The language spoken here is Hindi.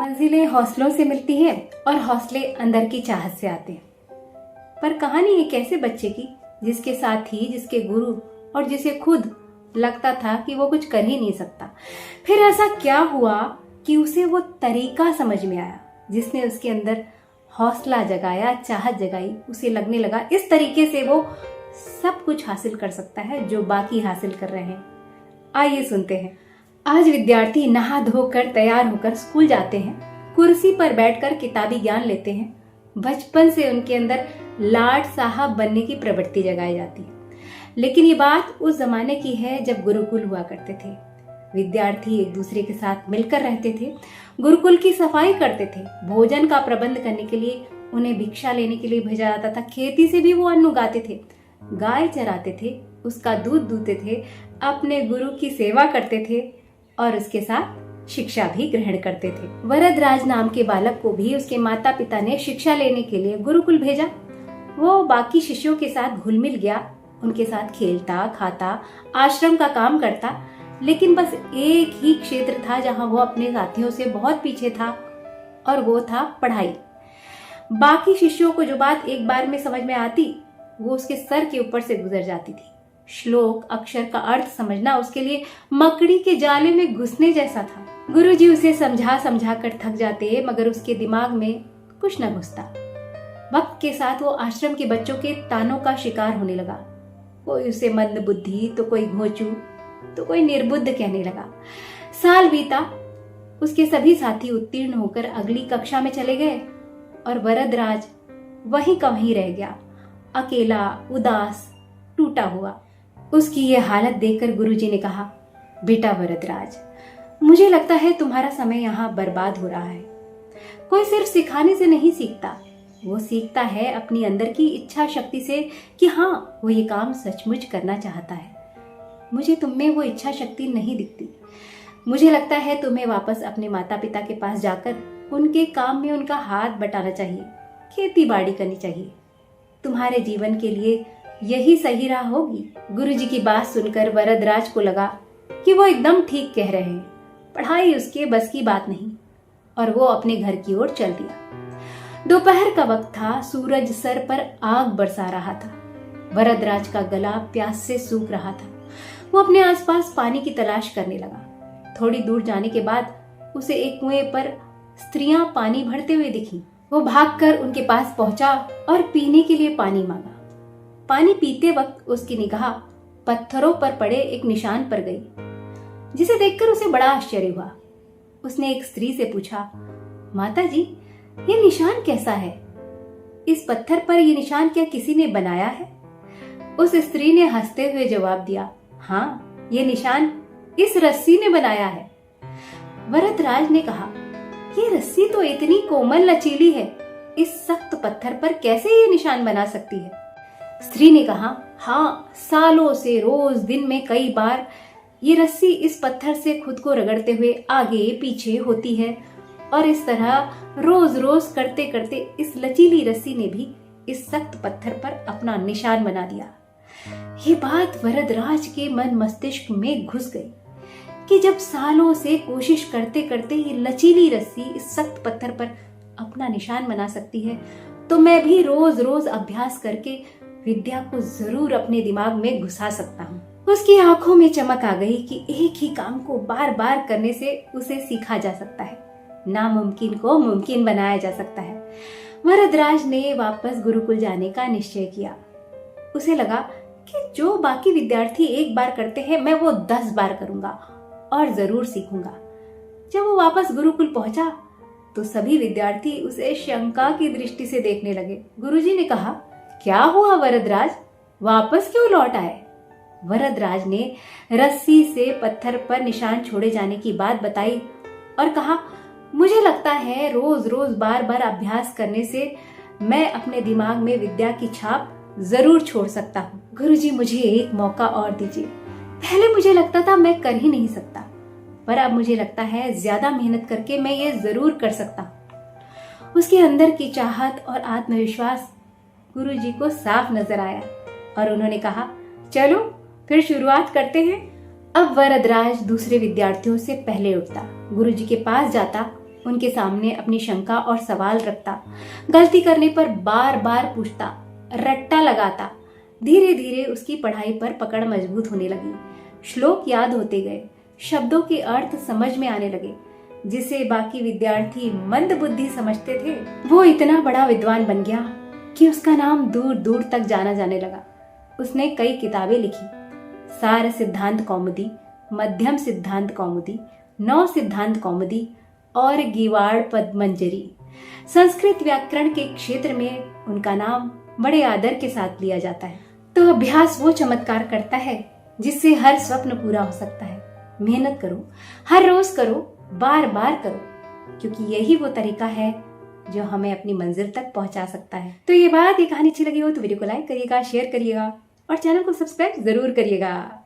मंजिलें हौसलों से मिलती हैं और हौसले अंदर की चाहत से आते हैं। पर कहानी एक ऐसे बच्चे की जिसके साथी, जिसके गुरु और जिसे खुद लगता था कि वो कुछ कर ही नहीं सकता। फिर ऐसा क्या हुआ कि उसे वो तरीका समझ में आया जिसने उसके अंदर हौसला जगाया, चाहत जगाई। उसे लगने लगा इस तरीके से वो सब कुछ हासिल कर सकता है जो बाकी हासिल कर रहे हैं। आइए सुनते हैं। आज विद्यार्थी नहा धोकर तैयार होकर स्कूल जाते हैं, कुर्सी पर बैठकर किताबी ज्ञान लेते हैं। बचपन से उनके अंदर लाट साहब बनने की प्रवृत्ति जगाई जाती है। लेकिन ये बात उस जमाने की है जब गुरुकुल हुआ करते थे। विद्यार्थी एक दूसरे के साथ मिलकर रहते थे, गुरुकुल की सफाई करते थे, भोजन का प्रबंध करने के लिए उन्हें भिक्षा लेने के लिए भेजा जाता था। खेती से भी वो अन्न उगाते थे, गाय चराते थे, उसका दूध दूहते थे, अपने गुरु की सेवा करते थे और उसके साथ शिक्षा भी ग्रहण करते थे। वरदराज नाम के बालक को भी उसके माता पिता ने शिक्षा लेने के लिए गुरुकुल भेजा। वो बाकी शिष्यों के साथ घुल मिल गया, उनके साथ खेलता, खाता, आश्रम का काम करता। लेकिन बस एक ही क्षेत्र था जहां वो अपने साथियों से बहुत पीछे था और वो था पढ़ाई। बाकी शिष्यों को जो बात एक बार में समझ में आती वो उसके सर के ऊपर से गुजर जाती थी। श्लोक, अक्षर का अर्थ समझना उसके लिए मकड़ी के जाले में घुसने जैसा था। गुरुजी उसे समझा समझा कर थक जाते, मगर उसके दिमाग में कुछ न घुसता। वक्त के साथ वो आश्रम के बच्चों के तानों का शिकार होने लगा। कोई उसे मंद बुद्धि, तो कोई घोंचू, तो कोई निर्बुद्ध कहने लगा। साल बीता, उसके सभी साथी उत्तीर्ण होकर अगली कक्षा में चले गए और वरदराज वहीं का वहीं रह गया, अकेला, उदास, टूटा हुआ। उसकी ये हालत देखकर गुरुजी ने कहा, बेटा वरदराज, मुझे लगता है तुम्हारा समय यहाँ बर्बाद हो रहा है। कोई सिर्फ सिखाने से नहीं सीखता, वो सीखता है अपनी अंदर की इच्छा शक्ति से कि हाँ, वो ये काम सचमुच करना चाहता है। मुझे तुम में वो इच्छा शक्ति नहीं दिखती। मुझे लगता है तुम्हें वापस अपने माता पिता के पास जाकर उनके काम में उनका हाथ बटाना चाहिए, खेती बाड़ी करनी चाहिए। तुम्हारे जीवन के लिए यही सही राह होगी। गुरुजी की बात सुनकर वरदराज को लगा कि वो एकदम ठीक कह रहे हैं। पढ़ाई उसके बस की बात नहीं और वो अपने घर की ओर चल दिया। दोपहर का वक्त था, सूरज सर पर आग बरसा रहा था। वरदराज का गला प्यास से सूख रहा था। वो अपने आसपास पानी की तलाश करने लगा। थोड़ी दूर जाने के बाद उसे एक कुएं पर स्त्रियां पानी भरते हुए दिखी। वो भागकर उनके पास पहुंचा और पीने के लिए पानी मांगा। पानी पीते वक्त उसकी निगाह पत्थरों पर पड़े एक निशान पर गई, जिसे देखकर उसे बड़ा आश्चर्य हुआ। उसने एक स्त्री से पूछा, माता जी, ये निशान कैसा है? इस पत्थर पर ये निशान क्या किसी ने बनाया है? उस स्त्री ने हंसते हुए जवाब दिया, हाँ, ये निशान इस रस्सी ने बनाया है। वरदराज ने कहा, ये रस्सी तो इतनी कोमल लचीली है, इस सख्त पत्थर पर कैसे ये निशान बना सकती है? स्त्री ने कहा, हाँ, सालों से रोज दिन में कई बार ये रस्सी इस पत्थर से खुद को रगड़ते हुए आगे पीछे होती है और इस तरह रोज रोज करते करते इस लचीली रस्सी ने भी इस सख्त पत्थर पर अपना निशान बना दिया। ये बात वरदराज के मन मस्तिष्क में घुस गई कि जब सालों से कोशिश करते करते ये लचीली रस्सी इस सख्त पत्थर पर अपना निशान बना सकती है, तो मैं भी रोज रोज अभ्यास करके विद्या को जरूर अपने दिमाग में घुसा सकता हूँ। उसकी आंखों में चमक आ गई कि एक ही काम को बार बार करने से उसे सीखा जा सकता है, नामुमकिन को मुमकिन बनाया जा सकता है। वरदराज ने वापस गुरुकुल जाने का निश्चय किया। उसे लगा कि जो बाकी विद्यार्थी एक बार करते हैं, मैं वो 10 बार करूंगा और जरूर सीखूंगा। जब वो वापस गुरुकुल पहुंचा तो सभी विद्यार्थी उसे शंका की दृष्टि से देखने लगे। गुरुजी ने कहा, क्या हुआ वरदराज, वापस क्यों लौट आए? वरदराज ने रस्सी से पत्थर पर निशान छोड़े जाने की बात बताई और कहा, मुझे लगता है रोज रोज बार बार अभ्यास करने से मैं अपने दिमाग में विद्या की छाप जरूर छोड़ सकता हूँ। गुरुजी, मुझे एक मौका और दीजिए। पहले मुझे लगता था मैं कर ही नहीं सकता, पर अब मुझे लगता है ज्यादा मेहनत करके मैं ये जरूर कर सकता हूँ। उसके अंदर की चाहत और आत्मविश्वास गुरुजी को साफ नजर आया और उन्होंने कहा, चलो फिर शुरुआत करते हैं। अब वरदराज दूसरे विद्यार्थियों से पहले उठता, गुरुजी के पास जाता उनके सामने अपनी शंका और सवाल रखता, गलती करने पर बार बार पूछता, रट्टा लगाता। धीरे धीरे उसकी पढ़ाई पर पकड़ मजबूत होने लगी। श्लोक याद होते गए, शब्दों के अर्थ समझ में आने लगे। जिसे बाकी विद्यार्थी मंद बुद्धि समझते थे, वो इतना बड़ा विद्वान बन गया कि उसका नाम दूर दूर तक जाना जाने लगा। उसने कई किताबें लिखी, सार सिद्धांत कौमुदी, मध्यम सिद्धांत कौमुदी, नौ सिद्धांत कौमुदी और गीवाड़ पद्मंजरी। संस्कृत व्याकरण के क्षेत्र में उनका नाम बड़े आदर के साथ लिया जाता है। तो अभ्यास वो चमत्कार करता है जिससे हर स्वप्न पूरा हो सकता है। मेहनत करो, हर रोज करो, बार बार करो, क्योंकि यही वो तरीका है जो हमें अपनी मंजिल तक पहुंचा सकता है। तो ये कहानी अच्छी लगी हो तो वीडियो को लाइक करिएगा, शेयर करिएगा और चैनल को सब्सक्राइब जरूर करिएगा।